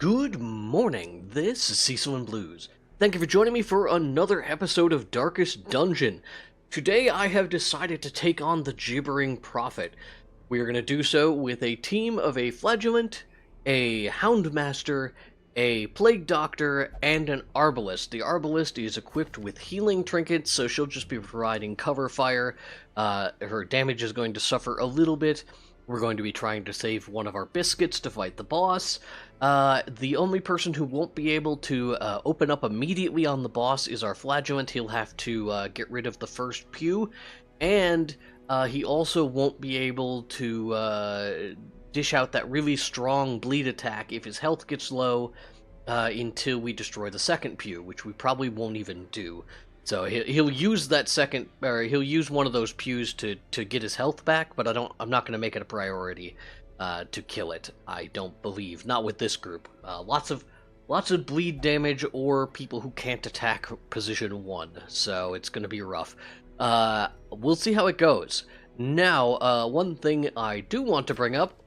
Good morning, this is Cecil and Blues. Thank you for joining me for another episode of Darkest Dungeon. Today I have decided to take on the Gibbering Prophet. We are going to do so with a team of a Flagellant, a Houndmaster, a Plague Doctor, and an Arbalist. The Arbalist is equipped with healing trinkets, so she'll just be providing cover fire. Her damage is going to suffer a little bit. We're going to be trying to save one of our biscuits to fight the boss. The only person who won't be able to open up immediately on the boss is our Flagellant. He'll have to get rid of the first pew, and he also won't be able to dish out that really strong bleed attack if his health gets low until we destroy the second pew, which we probably won't even do. So he'll use that second, or he'll use one of those pews to get his health back, but I'm not going to make it a priority to kill it. I don't believe, not with this group. Lots of bleed damage or people who can't attack position 1, so it's going to be rough. We'll see how it goes. Now, one thing I do want to bring up: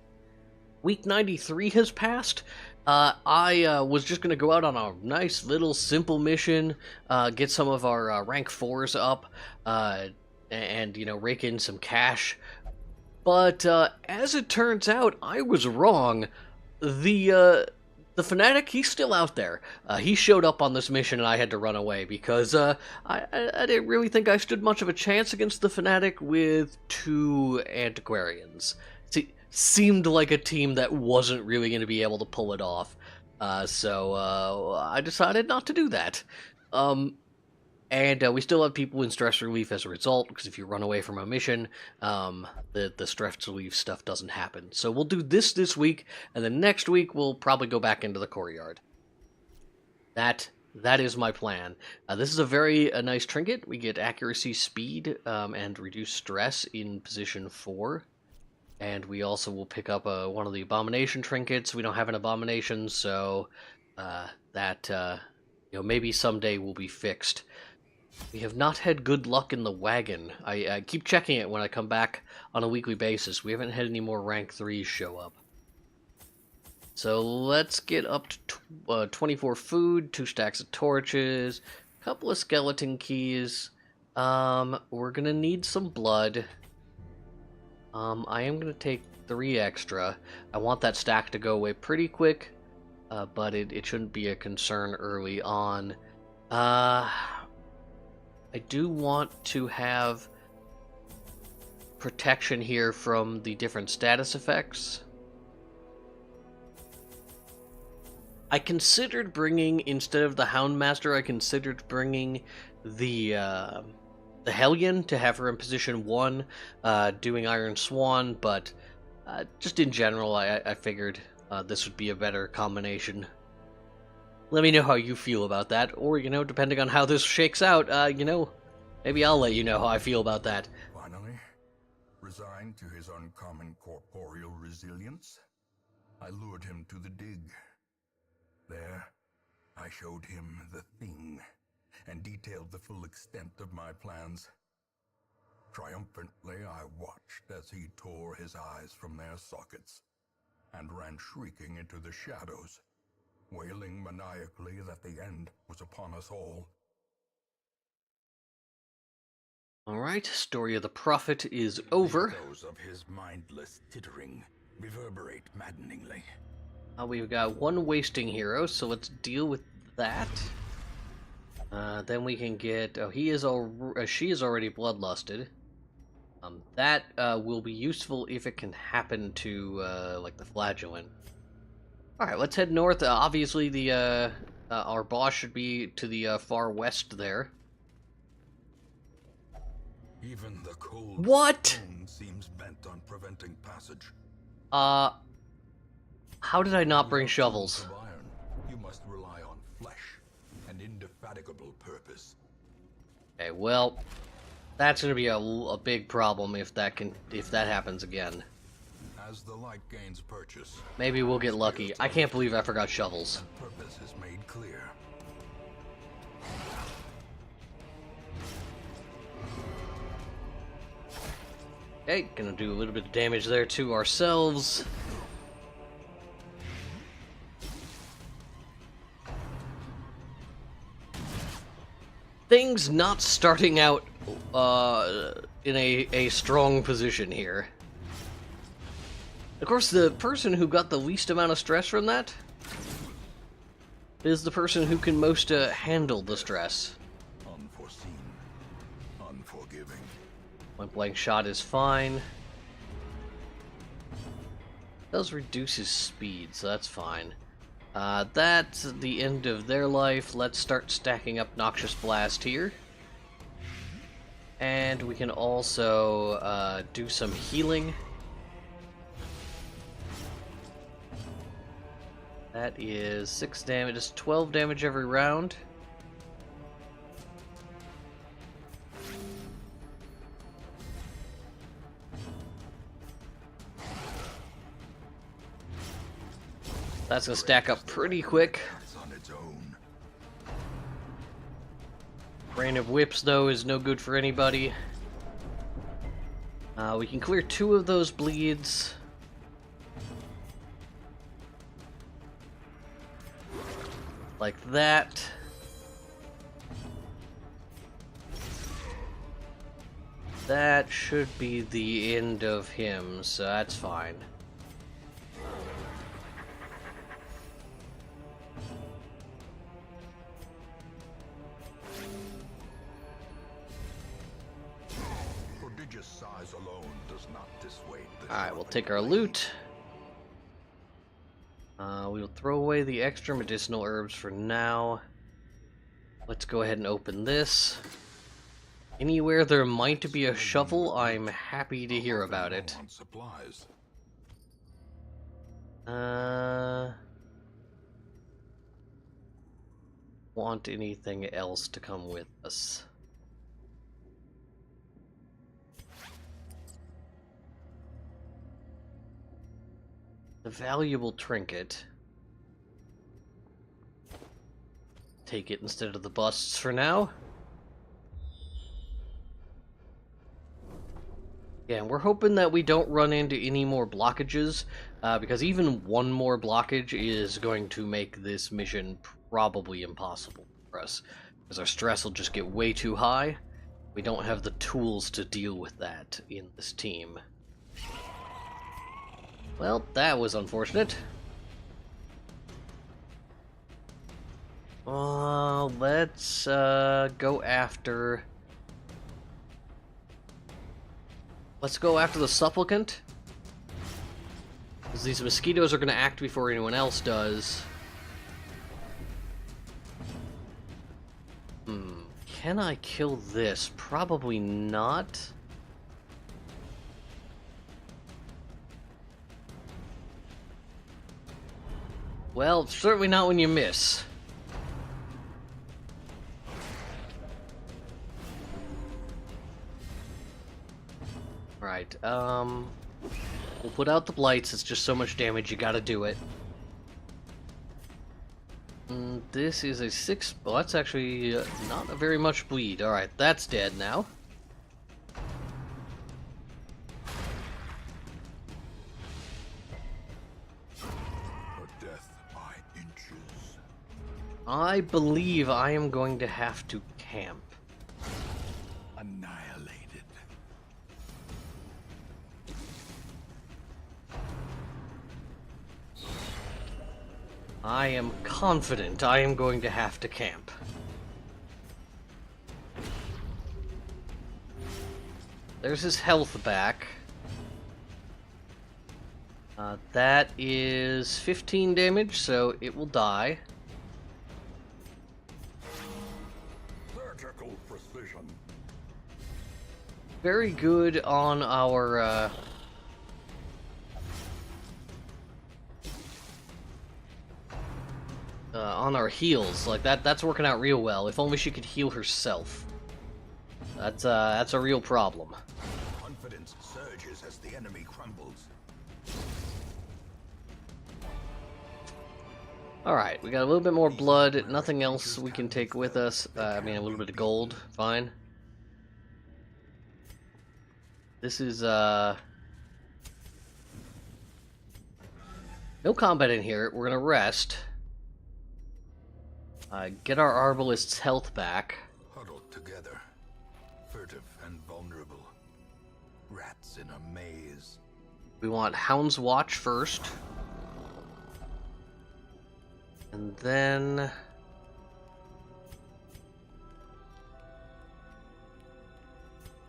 week 93 has passed. I was just going to go out on a nice little simple mission, get some of our rank 4s up, and, you know, rake in some cash. But as it turns out, I was wrong. The Fanatic, he's still out there. He showed up on this mission and I had to run away because I didn't really think I stood much of a chance against the Fanatic with 2 Antiquarians. Seemed like a team that wasn't really going to be able to pull it off. So I decided not to do that. And we still have people in stress relief as a result, because if you run away from a mission, the stress relief stuff doesn't happen. So we'll do this week, and then next week we'll probably go back into the courtyard. That is my plan. This is a very nice trinket. We get accuracy, speed, and reduced stress in position 4. And we also will pick up one of the abomination trinkets. We don't have an abomination, so that you know, maybe someday will be fixed. We have not had good luck in the wagon. I keep checking it when I come back on a weekly basis. We haven't had any more rank 3s show up. So let's get up to 24 food, 2 stacks of torches, a couple of skeleton keys. We're gonna need some blood. I am going to take 3 extra. I want that stack to go away pretty quick, but it shouldn't be a concern early on. I do want to have protection here from the different status effects. I considered bringing, instead of the Houndmaster, I considered bringing the Hellion to have her in position 1, doing Iron Swan, but just in general, I figured this would be a better combination. Let me know how you feel about that, or, you know, depending on how this shakes out, you know, maybe I'll let you know how I feel about that. Finally, resigned to his uncommon corporeal resilience, I lured him to the dig. There, I showed him the thing, and detailed the full extent of my plans. Triumphantly, I watched as he tore his eyes from their sockets and ran shrieking into the shadows, wailing maniacally that the end was upon us all. Alright, story of the Prophet is over. The echoes of his mindless tittering reverberate maddeningly. We've got 1 wasting hero, so let's deal with that. Then we can get... Oh, she is already bloodlusted. That will be useful if it can happen to, like, the Flagellant. Alright, let's head north. Obviously, the our boss should be to the far west there. Even the cold What? stone seems bent on preventing passage. How did I not bring shovels? Of iron, you must rely on flesh and indefatigable purpose. Okay, well, that's gonna be a big problem if that happens again. As the light gains purchase, Maybe we'll get lucky. I can't believe I forgot shovels. purpose is made clear. Okay, gonna do a little bit of damage there to ourselves. things not starting out in a strong position here. Of course, the person who got the least amount of stress from that is the person who can most handle the stress. Unforeseen, unforgiving. Point blank shot is fine. Does reduce his speed, so that's fine. That's the end of their life. Let's start stacking up Noxious Blast here. And we can also do some healing. That is 6 damage, it's 12 damage every round. That's gonna stack up pretty quick. Rain of Whips, though, is no good for anybody. We can clear 2 of those bleeds. Like that. That should be the end of him, so that's fine. Prodigious size alone does not dissuade the Alright, we'll take our loot. We'll throw away the extra medicinal herbs for now. Let's go ahead and open this. Anywhere there might be a shovel, I'm happy to hear about it. Want anything else to come with us? The valuable trinket. Take it instead of the busts for now. Yeah, and we're hoping that we don't run into any more blockages, because even one more blockage is going to make this mission probably impossible for us, because our stress will just get way too high. We don't have the tools to deal with that in this team. Well, that was unfortunate. Let's go after... Let's go after the supplicant. Because these mosquitoes are going to act before anyone else does. Can I kill this? Probably not. Well, certainly not when you miss. Right, we'll put out the blights, it's just so much damage, you gotta do it. This is a 6, well that's actually not a very much bleed. Alright, that's dead now. Death by inches. I believe I am going to have to camp. Annihilated. I am confident I am going to have to camp. There's his health back. That is 15 damage, so it will die. Surgical precision. Very good on our heals. Like that's working out real well. If only she could heal herself. That's a real problem. Confidence surges as the enemy crumbles. Alright, we got a little bit more blood, nothing else we can take with us. I mean, a little bit of gold, fine. This is, no combat in here, we're gonna rest. Get our Arbalist's health back. Huddle together, furtive and vulnerable. Rats in a maze. We want Hound's Watch first. And then...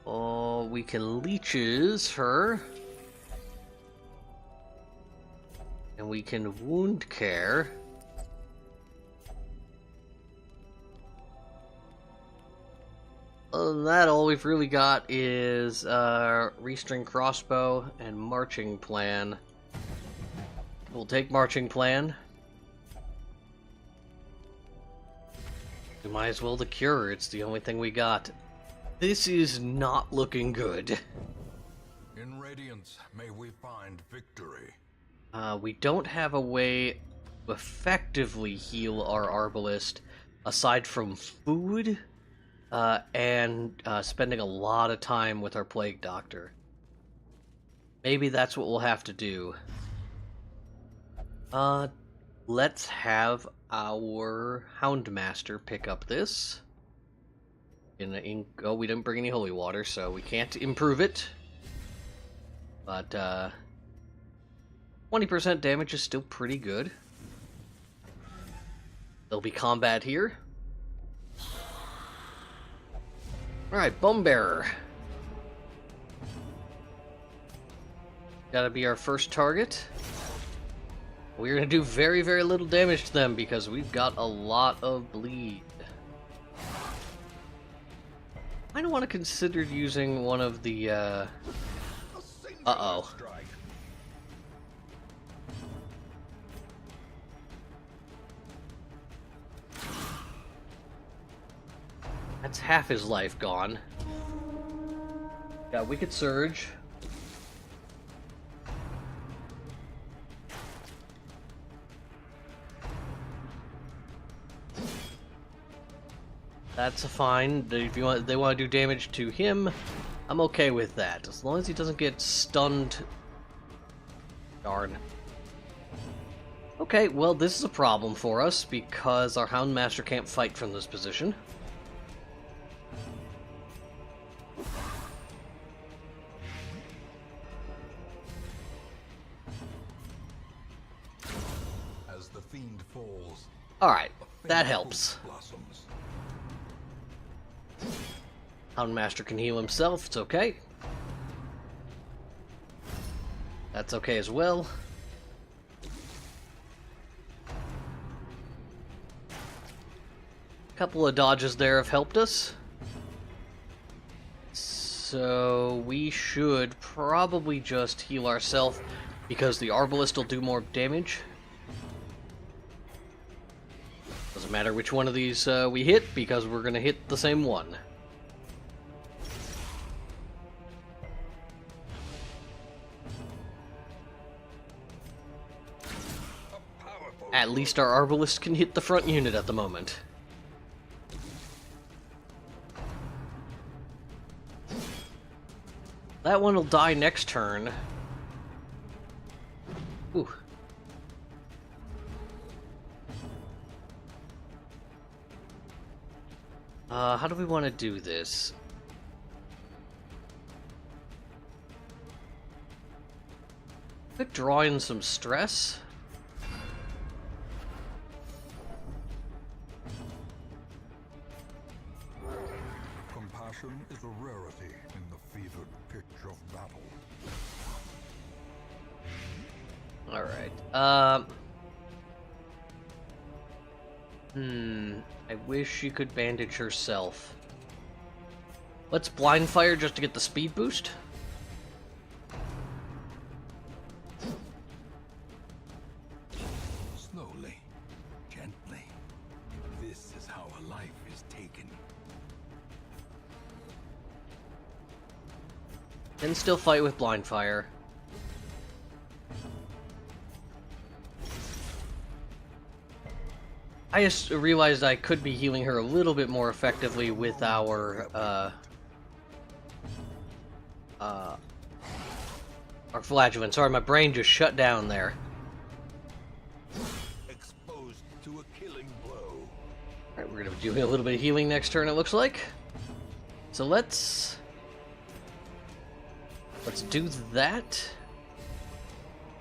oh, we can leeches her. And we can wound care. Other than that, all we've really got is restring crossbow and marching plan. We'll take marching plan. We might as well the cure, it's the only thing we got. This is not looking good. In Radiance, may we find victory. We don't have a way to effectively heal our Arbalist aside from food and spending a lot of time with our Plague Doctor. Maybe that's what we'll have to do. Let's have our Houndmaster pick up this. Oh, we didn't bring any holy water, so we can't improve it. But 20% damage is still pretty good. There'll be combat here. Alright, Bumbearer. Gotta be our first target. We're gonna do very, very little damage to them because we've got a lot of bleed. I don't want to consider using one of the, uh-oh. That's half his life gone. Got Wicked Surge. That's fine. If they want to do damage to him, I'm okay with that. As long as he doesn't get stunned. Darn. Okay, well this is a problem for us because our Houndmaster can't fight from this position. As the fiend falls, alright, that helps. blossoms. Houndmaster can heal himself, it's okay. That's okay as well. A couple of dodges there have helped us. So we should probably just heal ourselves because the Arbalist will do more damage. Doesn't matter which one of these we hit because we're gonna hit the same one. At least our Arbalist can hit the front unit at the moment. That one will die next turn. Ooh. How do we want to do this? Could draw in some stress. Compassion is a rarity in the fevered pitch of battle. Alright, I wish she could bandage herself. Let's blind fire just to get the speed boost. Slowly, gently. This is how a life is taken. Can still fight with blind fire. I just realized I could be healing her a little bit more effectively with our Flagellant. Sorry, my brain just shut down there. Exposed to a killing blow. Alright, we're gonna be doing a little bit of healing next turn, it looks like. So let's do that.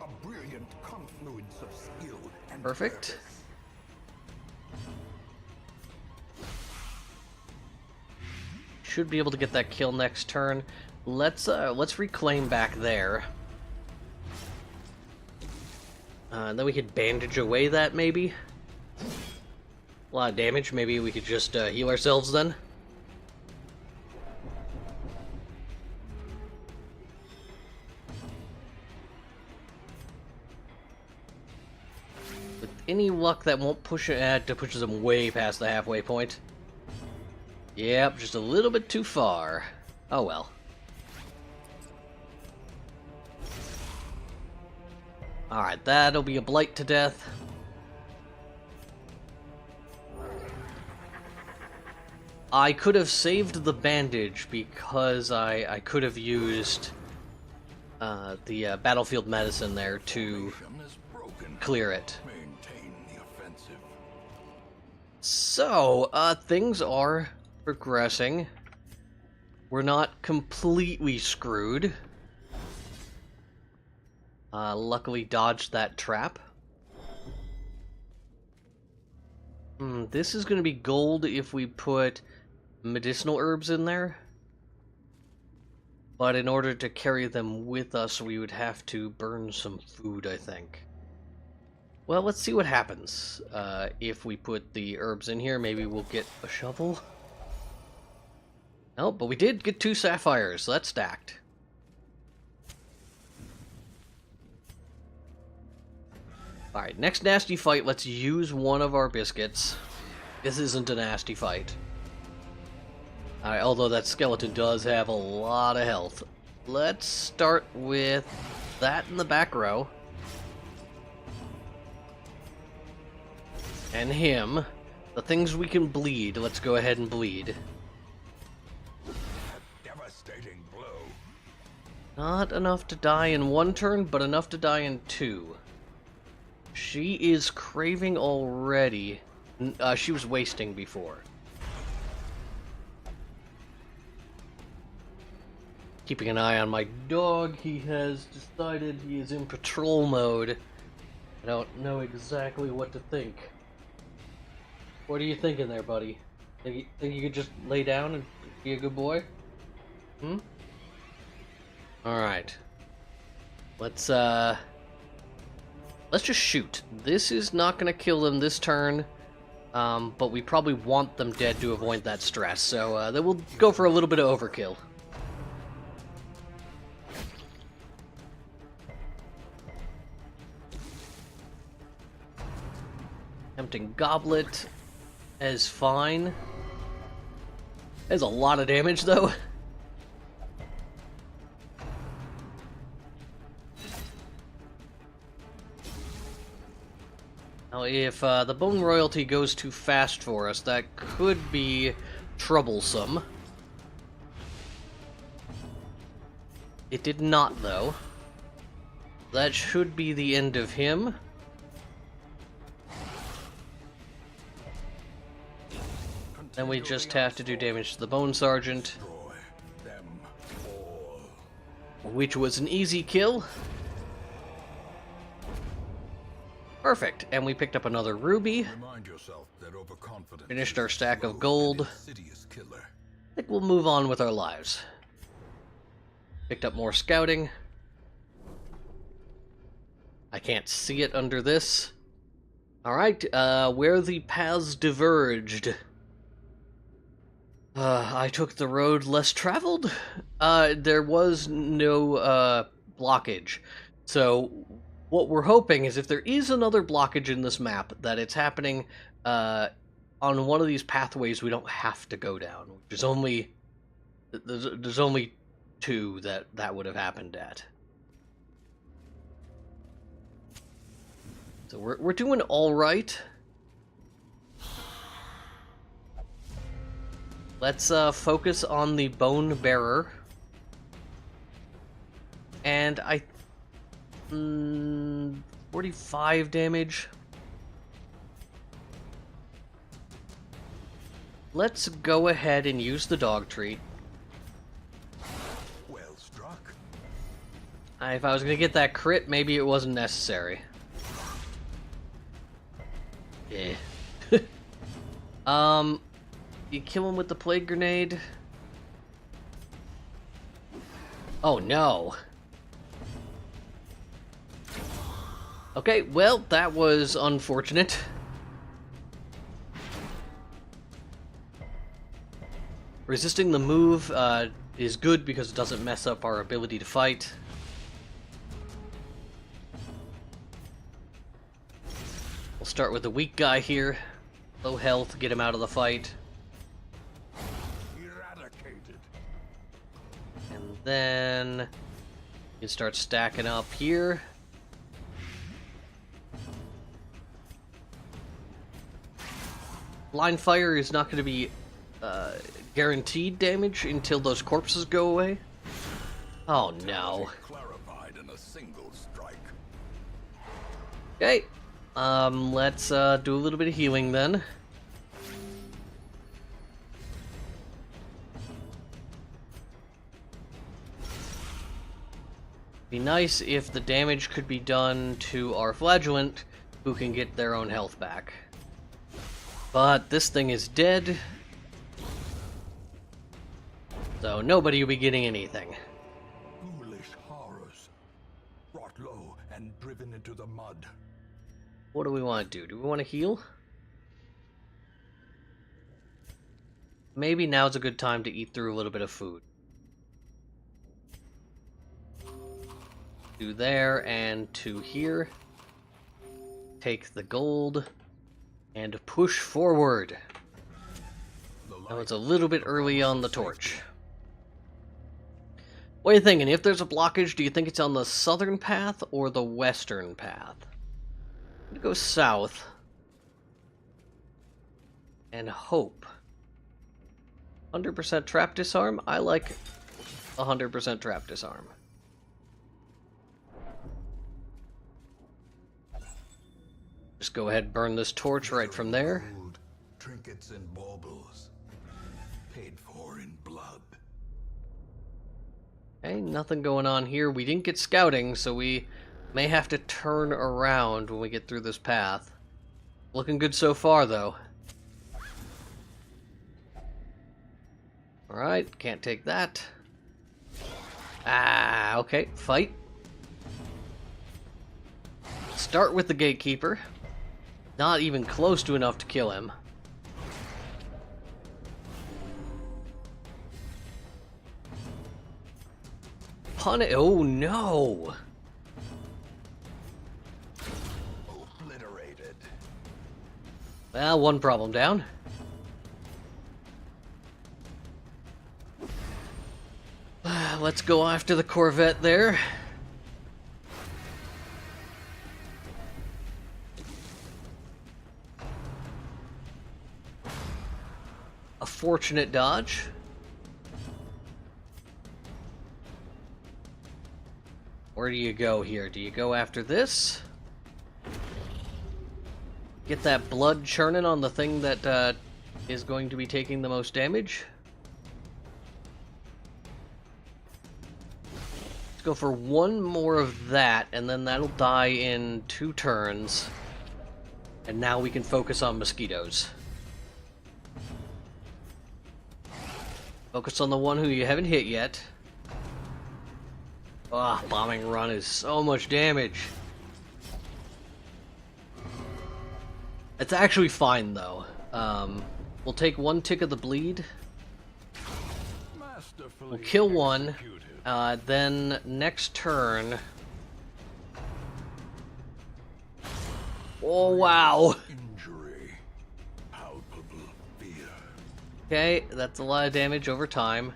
A brilliant confluence of skill and Perfect. purpose. Should be able to get that kill next turn. Let's reclaim back there. And then we could bandage away that, maybe. A lot of damage. Maybe we could just heal ourselves then. With any luck, that won't push it. It pushes them way past the halfway point. Yep, just a little bit too far. Oh well. Alright, that'll be a blight to death. I could have saved the bandage because I could have used the battlefield medicine there to clear it. Maintain the offensive. So, things are progressing. We're not completely screwed. Luckily dodged that trap. This is going to be gold if we put medicinal herbs in there. But in order to carry them with us, we would have to burn some food, I think. Well, let's see what happens. If we put the herbs in here, maybe we'll get a shovel. No, but we did get 2 sapphires, so that's stacked. Alright, next nasty fight, let's use one of our biscuits. This isn't a nasty fight. Alright, although that skeleton does have a lot of health. Let's start with that in the back row. And him. The things we can bleed, let's go ahead and bleed. A devastating blow. Not enough to die in 1 turn, but enough to die in 2. She is craving already. She was wasting before. Keeping an eye on my dog, he has decided he is in patrol mode. I don't know exactly what to think. What are you thinking there, buddy? Think you could just lay down and be a good boy? Alright. Let's just shoot. This is not going to kill them this turn, but we probably want them dead to avoid that stress, so then we'll go for a little bit of overkill. Tempting Goblet is fine. There's a lot of damage, though. Now, if the Bone Royalty goes too fast for us, that could be troublesome. It did not, though. That should be the end of him. Then we just have to do damage to the Bone Sergeant, which was an easy kill. Perfect, and we picked up another ruby. Finished our stack of gold. I think we'll move on with our lives. Picked up more scouting. I can't see it under this. Alright, where the paths diverged. I took the road less traveled. There was no blockage. So what we're hoping is if there is another blockage in this map, that it's happening on one of these pathways we don't have to go down. There's only 2 that would have happened at. So we're doing all right. Let's focus on the Bone Bearer. And 45 damage. Let's go ahead and use the dog treat. If I was gonna get that crit, maybe it wasn't necessary. Yeah. You kill him with the plague grenade. Oh no. Okay, well, that was unfortunate. Resisting the move is good because it doesn't mess up our ability to fight. We'll start with the weak guy here. Low health, get him out of the fight. Eradicated. And then you can start stacking up here. Blind fire is not going to be guaranteed damage until those corpses go away. Oh no. Clarified in a single strike. Okay. Let's do a little bit of healing then. Be nice if the damage could be done to our flagellant, who can get their own health back. But this thing is dead, so nobody will be getting anything. Foolish horrors. Brought low and driven into the mud. What do we want to do? Do we want to heal? Maybe now's a good time to eat through a little bit of food. Do there and to here. Take the gold and push forward. Now it's a little bit early on the torch. What are you thinking? If there's a blockage, do you think it's on the southern path or the western path? I'm gonna go south and hope. 100% trap disarm? I like 100% trap disarm. Just go ahead and burn this torch right from there. Gold, trinkets and baubles. Paid for in blood. Okay, nothing going on here. We didn't get scouting, so we may have to turn around when we get through this path. Looking good so far, though. Alright, can't take that. Ah, okay, fight. Start with the gatekeeper. Not even close to enough to kill him. Oh no! Obliterated. Well, one problem down. Let's go after the Corvette there. A fortunate dodge. Where do you go here? Do you go after this? Get that blood churning on the thing that is going to be taking the most damage? Let's go for one more of that, and then that'll die in 2 turns. And now we can focus on mosquitoes. Focus on the one who you haven't hit yet. Ah, bombing run is so much damage. It's actually fine though. We'll take 1 tick of the bleed. We'll kill one. Then next turn. Oh wow. Okay, that's a lot of damage over time.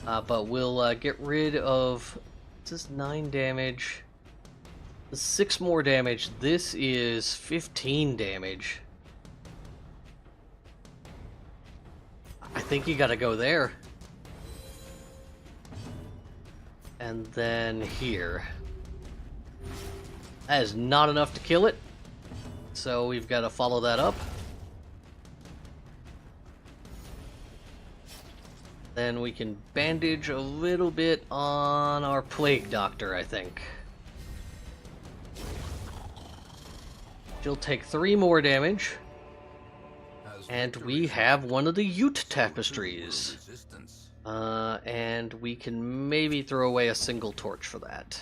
But we'll get rid of... This is 9 damage. 6 more damage. This is 15 damage. I think you gotta go there. And then here. That is not enough to kill it. So we've got to follow that up. Then we can bandage a little bit on our plague doctor, I think. She'll take 3 more damage. And we have one of the Ute tapestries. And we can maybe throw away a single torch for that.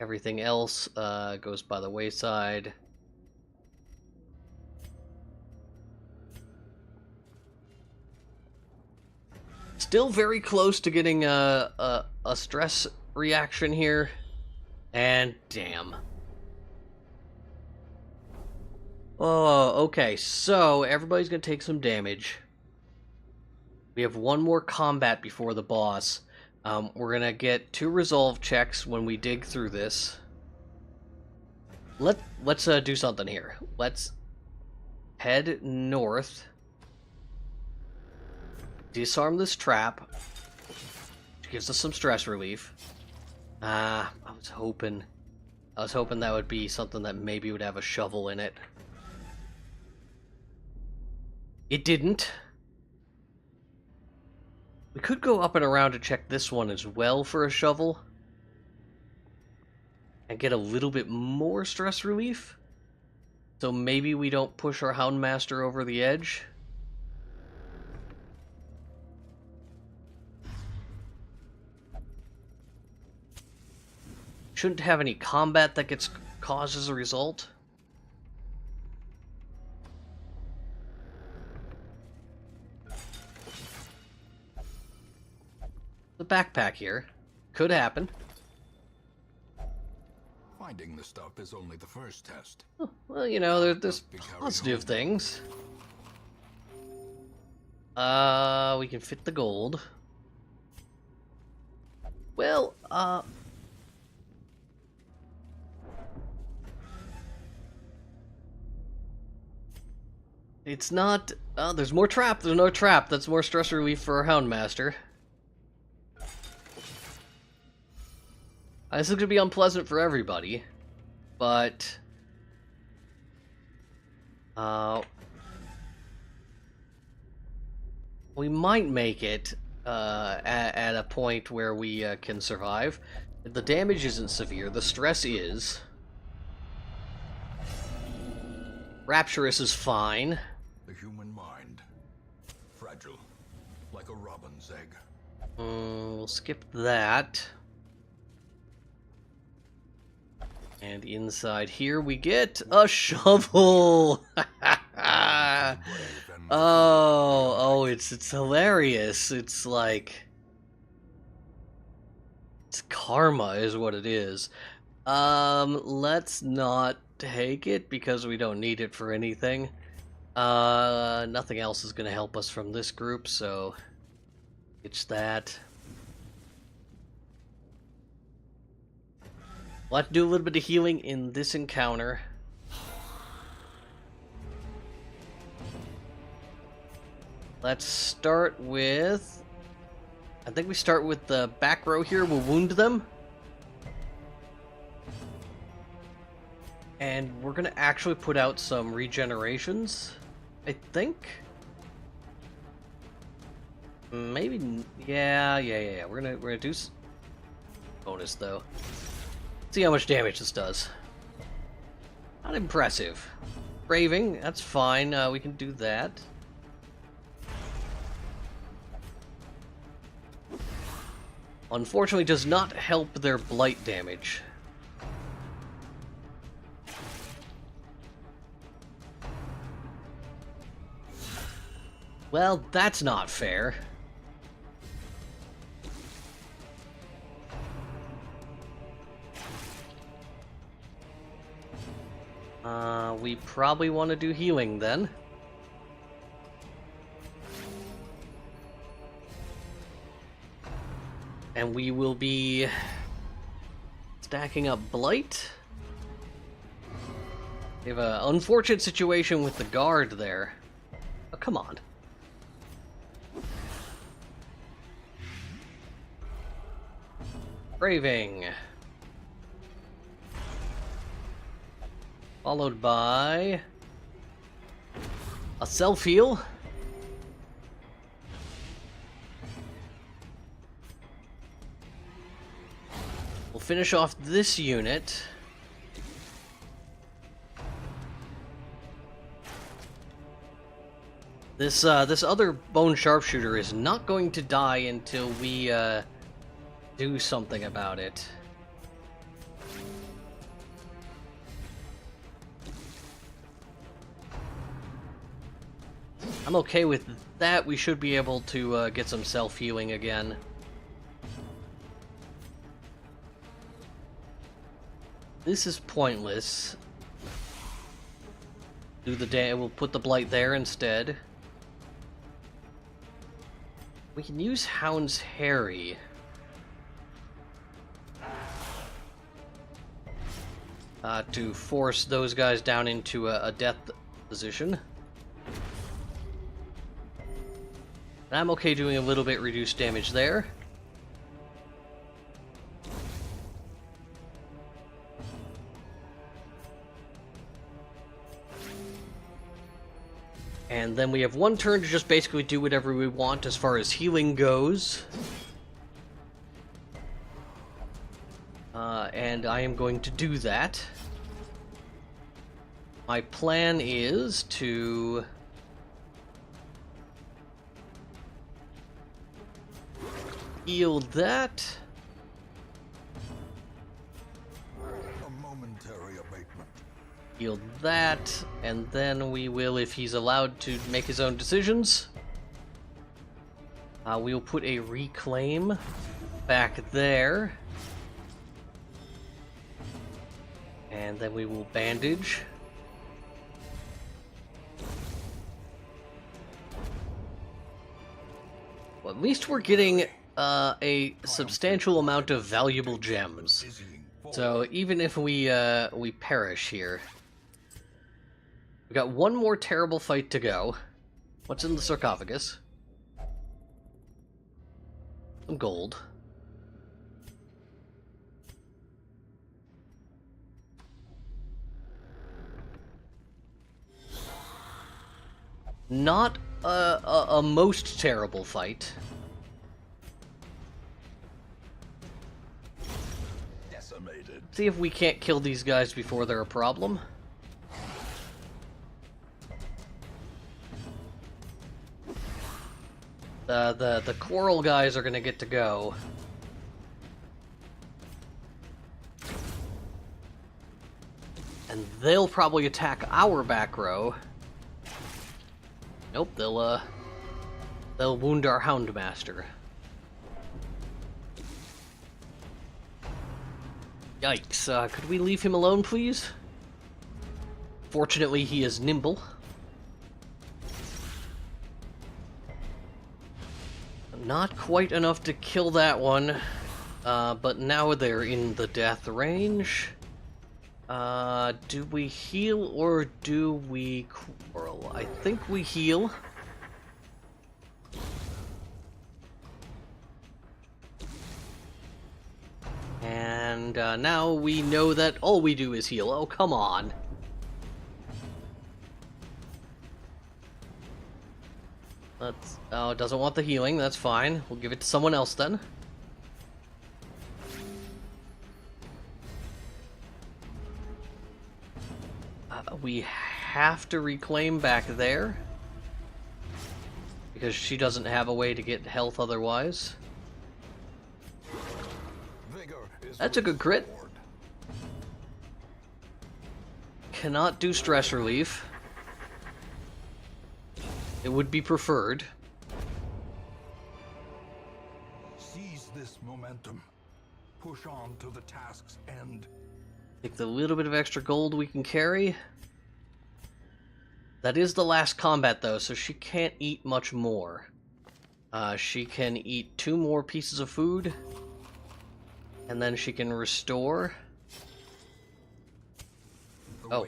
Everything else goes by the wayside. Still very close to getting a stress reaction here. And damn. Oh, okay, so everybody's gonna take some damage. We have one more combat before the boss. We're gonna get 2 resolve checks when we dig through this. Let's do something here. Let's head north. Disarm this trap. Which gives us some stress relief. I was hoping that would be something that maybe would have a shovel in it. It didn't. We could go up and around to check this one as well for a shovel. And get a little bit more stress relief. So maybe we don't push our Houndmaster over the edge. Shouldn't have any combat that gets caused as a result. The backpack here. Could happen. Finding the stuff is only the first test. Oh, well, you know, there's positive things. We can fit the gold. Well, it's not... there's more trap. There's no trap. That's more stress relief for our Houndmaster. This is going to be unpleasant for everybody, but... we might make it at a point where we can survive. The damage isn't severe. The stress is. Rapturous is fine. The human mind. Fragile. Like a robin's egg. We'll skip that. And inside here we get a shovel! Oh, it's hilarious. It's like... it's karma is what it is. Let's not take it because we don't need it for anything. Nothing else is gonna help us from this group, so... it's that. We'll have to do a little bit of healing in this encounter. Let's start with... I think we start with the back row here. We'll wound them. And we're going to actually put out some regenerations, I think. Maybe... yeah. We're gonna do... bonus, though. See how much damage this does. Not impressive. Braving, that's fine. We can do that. Unfortunately, does not help their blight damage. Well, that's not fair. We probably want to do healing then. And we will be stacking up Blight. We have an unfortunate situation with the guard there. Oh, come on. Braving. Followed by a self-heal. finish off this unit. This other bone sharpshooter is not going to die until we do something about it. I'm okay with that. We should be able to get some self-healing again. This is pointless. We'll put the blight there instead. We can use Hound's Harry. To force those guys down into a death position. And I'm okay doing a little bit reduced damage there. And then we have one turn to just basically do whatever we want as far as healing goes. And I am going to do that. My plan is to heal that. A momentary abatement. Heal that, and then we will, if he's allowed to make his own decisions, we'll put a reclaim back there. And then we will bandage. Well, at least we're getting a substantial amount of valuable gems. So even if we perish here, we got one more terrible fight to go. What's in the sarcophagus? Some gold. Not a most terrible fight. Decimated. See if we can't kill these guys before they're a problem. The coral guys are gonna get to go. And they'll probably attack our back row. Nope, they'll wound our Houndmaster. Yikes, could we leave him alone, please? Fortunately, he is nimble. Not quite enough to kill that one, but now they're in the death range. Do we heal or do we quarrel? I think we heal. And now we know that all we do is heal. Oh, come on. Oh, it doesn't want the healing. That's fine. We'll give it to someone else then. We have to reclaim back there because she doesn't have a way to get health otherwise. That's a good crit. Cannot do stress relief. It would be preferred. Seize this momentum. Push on to the task's end. Take the little bit of extra gold we can carry. That is the last combat, though, so she can't eat much more. She can eat 2 more pieces of food, and then she can restore. Oh,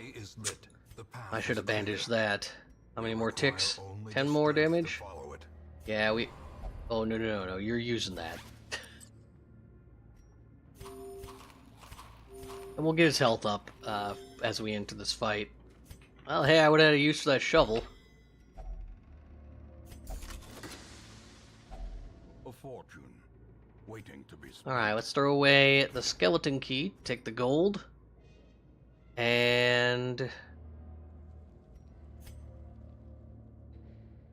I should have bandaged that. How many more ticks? 10 more damage? Yeah, we... Oh, no, you're using that. And we'll get his health up as we enter this fight. Well, hey, I would have had a use for that shovel. A fortune. waiting to be spent. Alright, let's throw away the skeleton key, take the gold, and... I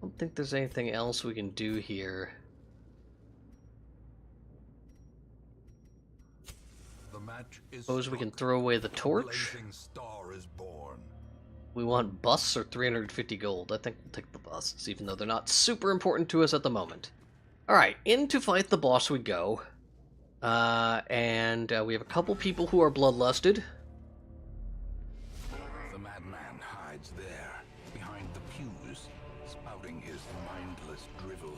don't think there's anything else we can do here. The match is Suppose we can struck. throw away the A torch. blazing star is born. We want busts or 350 gold. I think we'll take the busts, even though they're not super important to us at the moment. Alright, in to fight the boss we go. And we have a couple people who are bloodlusted. The madman hides there, behind the pews, spouting his mindless drivel.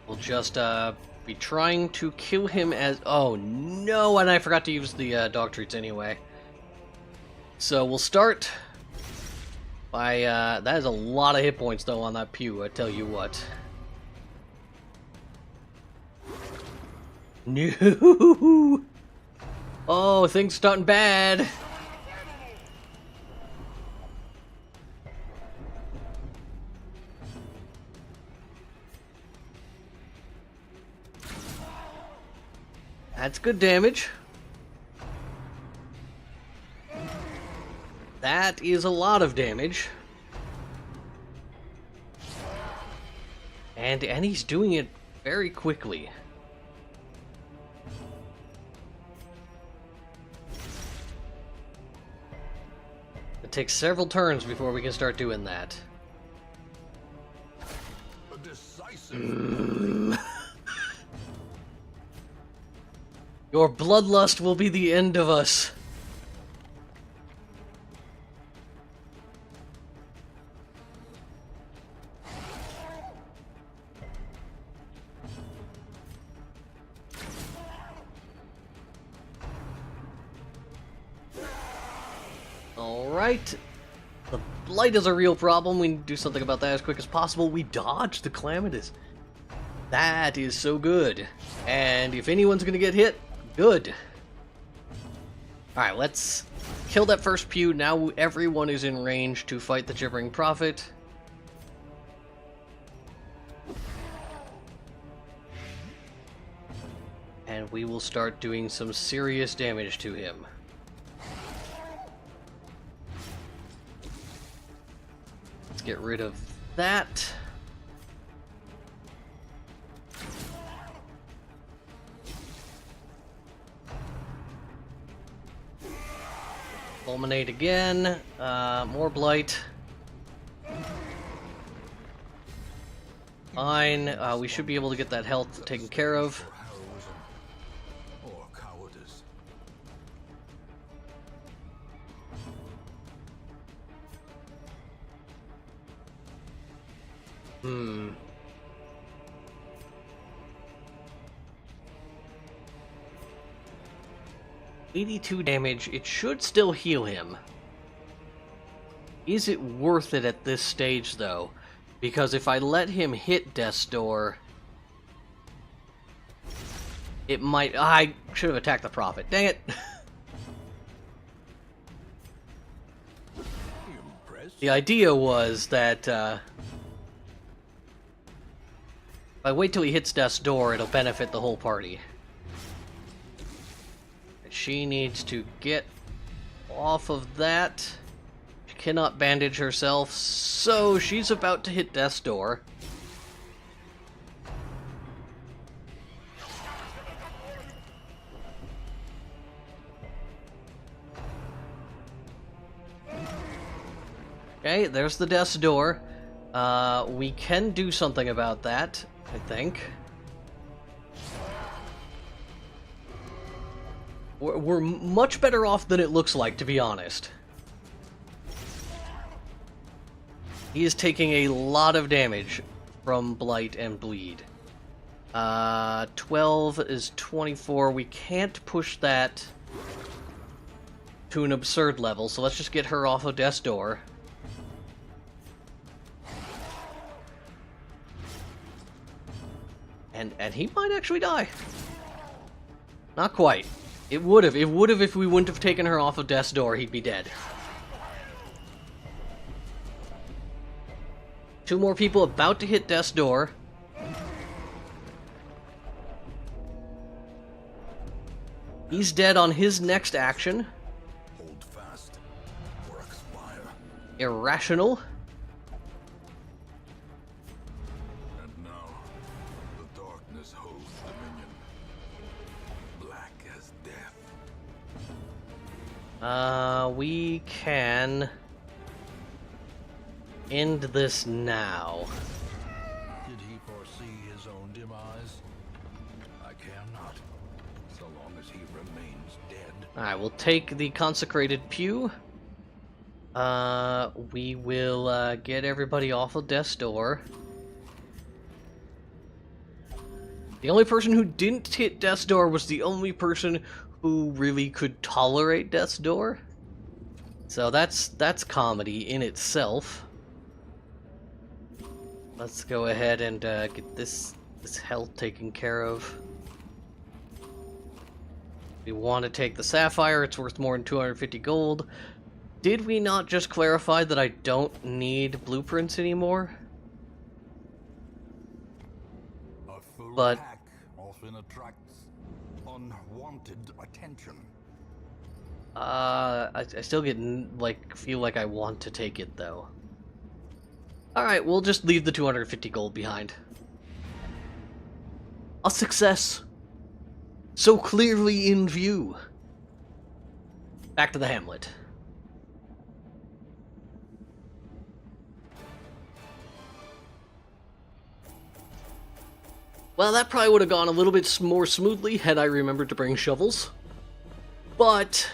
We'll just be trying to kill him as... Oh no, and I forgot to use the dog treats anyway. So we'll start by... that is a lot of hit points though on that pew, I tell you what. No! Oh, things starting bad! That's good damage. That is a lot of damage. And he's doing it very quickly. It takes several turns before we can start doing that. A decisive Your bloodlust will be the end of us. Alright. The blight is a real problem. We need to do something about that as quick as possible. We dodged the calamitous. That is so good. And if anyone's gonna get hit, good. Alright, let's kill that first pew. Now everyone is in range to fight the Gibbering Prophet. And we will start doing some serious damage to him. Let's get rid of that. Fulminate again. More blight. Fine. We should be able to get that health taken care of. for heroism or cowardice. Hmm. $82 damage. It should still heal him. Is it worth it at this stage, though? Because if I let him hit Death's Door, it might... I should have attacked the Prophet. Dang it! Impressed? The idea was that, if I wait till he hits Death's Door, it'll benefit the whole party. She needs to get off of that. She cannot bandage herself, so she's about to hit Death's Door. Okay, there's the Death's Door. We can do something about that, I think. We're much better off than it looks like, to be honest. He is taking a lot of damage from Blight and Bleed. 12 is 24. We can't push that to an absurd level, so let's just get her off of Death's Door. And he might actually die. Not quite. It would have if we wouldn't have taken her off of Death's Door, he'd be dead. 2 more people about to hit Death's Door. He's dead on his next action. Hold fast or expire. Irrational. And now, the darkness holds dominion. Black as death. We can end this now. Did he foresee his own demise? I care not, so long as he remains dead. Alright, we'll take the consecrated pew. We will get everybody off of death's door. The only person who didn't hit death's door was the only person who really could tolerate death's door. So that's comedy in itself. Let's go ahead and get this health taken care of. We want to take the sapphire, it's worth more than 250 gold. Did we not just clarify that I don't need blueprints anymore? A full But- pack often attracts unwanted attention. I still get, feel like I want to take it, though. Alright, we'll just leave the 250 gold behind. A success! So clearly in view. Back to the hamlet. Well, that probably would have gone a little bit more smoothly had I remembered to bring shovels. But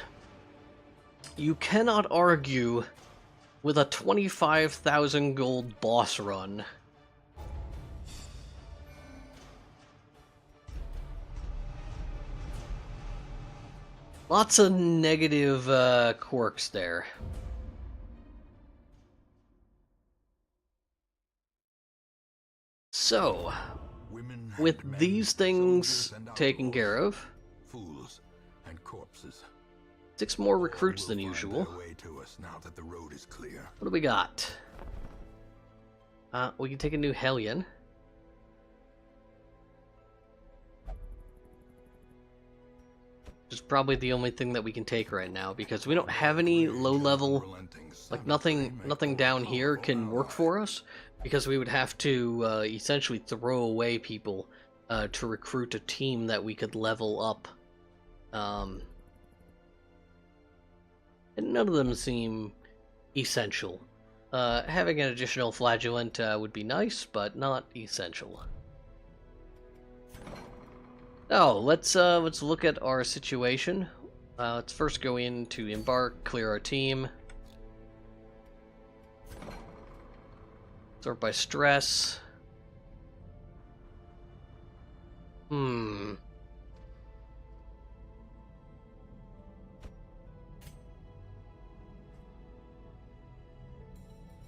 you cannot argue with a 25,000 gold boss run. Lots of negative quirks there. So, Women with and men, these things soldiers and taken outlaws, care of, fools and corpses. 6 more recruits All than will find usual. their way to us now that the road is clear. What do we got? We can take a new Hellion. Which is probably the only thing that we can take right now, because we don't have any low-level, like nothing down here can work for us, because we would have to essentially throw away people to recruit a team that we could level up. And none of them seem essential. Having an additional flagellant would be nice, but not essential. Oh, let's look at our situation. Let's first go in to embark, clear our team. Sort by stress.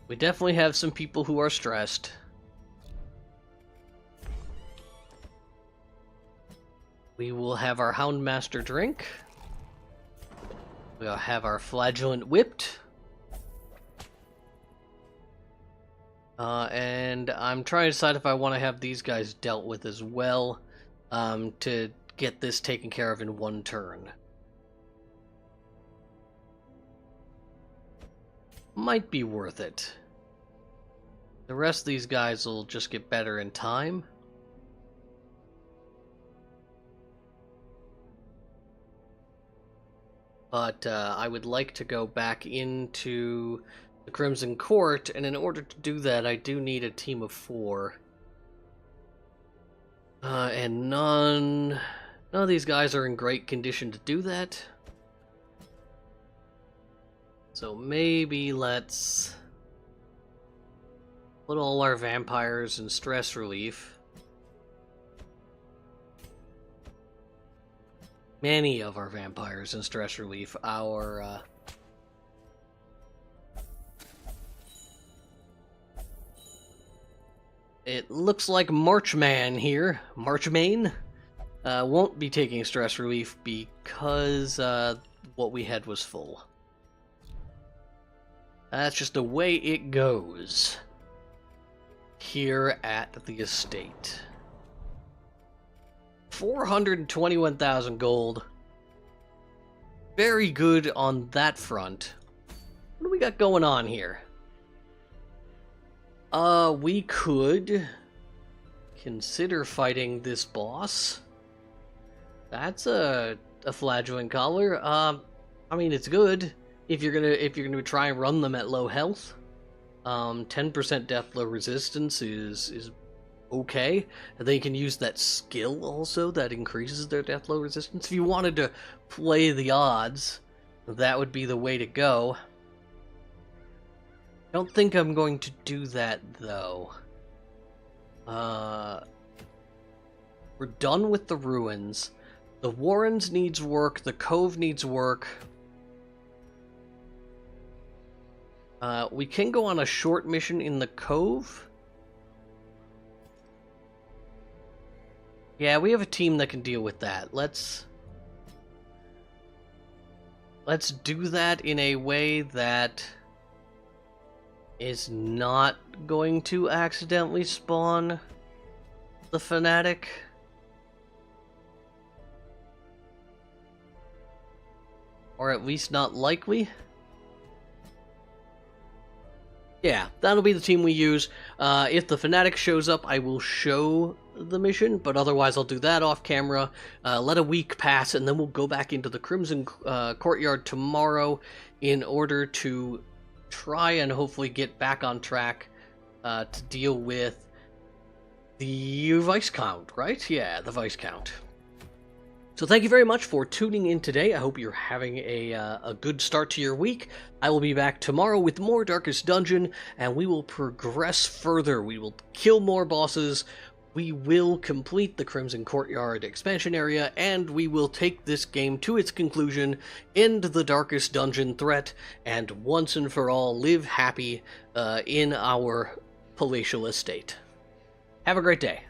We definitely have some people who are stressed. We will have our Houndmaster drink. We'll have our Flagellant whipped. And I'm trying to decide if I want to have these guys dealt with as well, to get this taken care of in one turn. Might be worth it. The rest of these guys will just get better in time. But I would like to go back into the Crimson Court, and in order to do that, I do need a team of 4. And none of these guys are in great condition to do that. So maybe let's put all our vampires in stress relief. Many of our vampires in stress relief. Our it looks like Marchman here, Marchmain, won't be taking stress relief because what we had was full. That's just the way it goes here at the estate. 421,000 gold. very good on that front. What do we got going on here? We could consider fighting this boss. That's a flagellant collar. I mean, it's good if you're gonna try and run them at low health. 10% death low resistance is okay, and then you can use that skill also that increases their death low resistance. If you wanted to play the odds, that would be the way to go. I don't think I'm going to do that though. We're done with the ruins. The Warrens needs work, the Cove needs work. We can go on a short mission in the Cove. Yeah, we have a team that can deal with that. Let's do that in a way that is not going to accidentally spawn the fanatic. Or at least not likely. Yeah, that'll be the team we use. If the fanatic shows up, I will show the mission, but otherwise I'll do that off camera. Let a week pass, and then we'll go back into the Crimson Courtyard tomorrow in order to try and hopefully get back on track to deal with the Viscount, right? Yeah, the Viscount. So thank you very much for tuning in today. I hope you're having a good start to your week. I will be back tomorrow with more Darkest Dungeon, and we will progress further. We will kill more bosses. We will complete the Crimson Courtyard expansion area, and we will take this game to its conclusion, end the Darkest Dungeon threat, and once and for all live happy in our palatial estate. Have a great day.